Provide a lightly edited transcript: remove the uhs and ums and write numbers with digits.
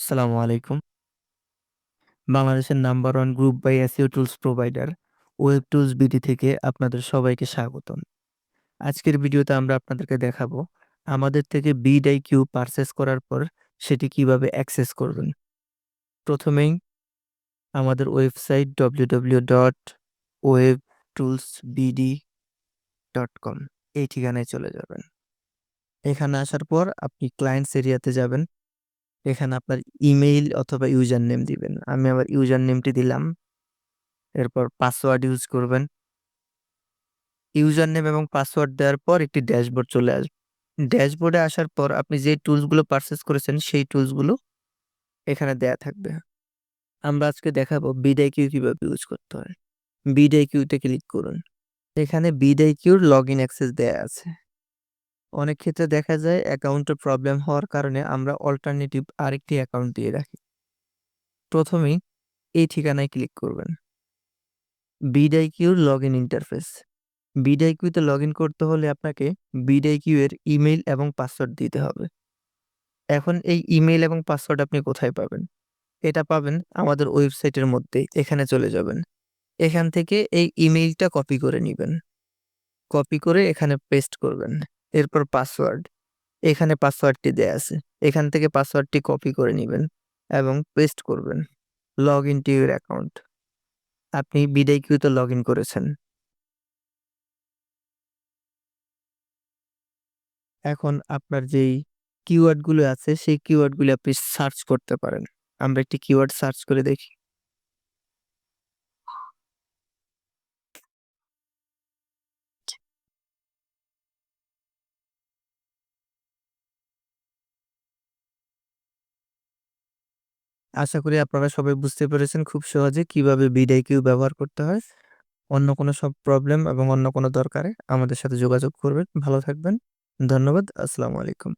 আসসালামু আলাইকুম। বাংলাদেশের number 1 group buy SEO tools provider Web Tools BD থেকে আপনাদের সবাইকে স্বাগতম। আজকের ভিডিওতে আমরা আপনাদেরকে দেখাবো আমাদের থেকে বিডআইকিউ পারচেজ করার পর সেটি কিভাবে অ্যাক্সেস করবেন। প্রথমেই আমাদের ওয়েবসাইট www.webtoolsbd.com এই ঠিকানায় চলে যাবেন। এখানে আসার পর আপনি ক্লায়েন্টস এরিয়াতে যাবেন। এখানে আপনার ইমেইল অথবা ইউজার নেম দিবেন। আমি আমার ইউজার নেমটি দিলাম। এরপর পাসওয়ার্ড ইউজ করবেন। ইউজার নেম এবং পাসওয়ার্ড দেওয়ার পর একটি ড্যাশবোর্ড চলে আসবে। ড্যাশবোর্ডে আসার পর আপনি যে টুলসগুলো পারচেজ করেছেন সেই টুলসগুলো এখানে দেয়া থাকবে। আমরা আজকে দেখাবো বিডআইকিউ কিভাবে ইউজ করতে হয়। বিডআইকিউতে ক্লিক করুন। এখানে বিডআইকিউর লগইন অ্যাক্সেস দেয়া আছে। অনেক ক্ষেত্রে দেখা যায় অ্যাকাউন্টের প্রবলেম হওয়ার কারণে আমরা অল্টারনেটিভ আরেকটি অ্যাকাউন্ট দিয়ে রাখি। প্রথমেই এই ঠিকানায় ক্লিক করবেন। বিডআইকিউর লগইন ইন্টারফেস। বিডআইকিউতে লগইন করতে হলে আপনাকে বিডআইকিউ এর ইমেইল এবং পাসওয়ার্ড দিতে হবে। এখন এই ইমেইল এবং পাসওয়ার্ড আপনি কোথায় পাবেন? এটা পাবেন আমাদের ওয়েবসাইটের মধ্যেই। এখানে চলে যাবেন। এখান থেকে এই ইমেইলটা কপি করে নিবেন। কপি করে এখানে পেস্ট করবেন। এরপর পাসওয়ার্ড। এখানে পাসওয়ার্ডটি দেয়া আছে। এখান থেকে পাসওয়ার্ডটি কপি করে নিবেন এবং পেস্ট করবেন। Log in to your account. আপনি বিডআইকিউতে লগইন করেছেন। এখন আপনার যেই কিওয়ার্ডগুলো আছে সেই কিওয়ার্ডগুলো আপনি সার্চ করতে পারেন। আমরা একটি কিওয়ার্ড সার্চ করে দেখি। আশা করি আপনারা সবাই বুঝতে পেরেছেন খুব সহজে কিভাবে বিডআইকিউ ব্যবহার করতে হয়। অন্য কোনো সব প্রবলেম এবং অন্য কোনো দরকারে আমাদের সাথে যোগাযোগ করবেন। ভালো থাকবেন। ধন্যবাদ। আসসালামু আলাইকুম।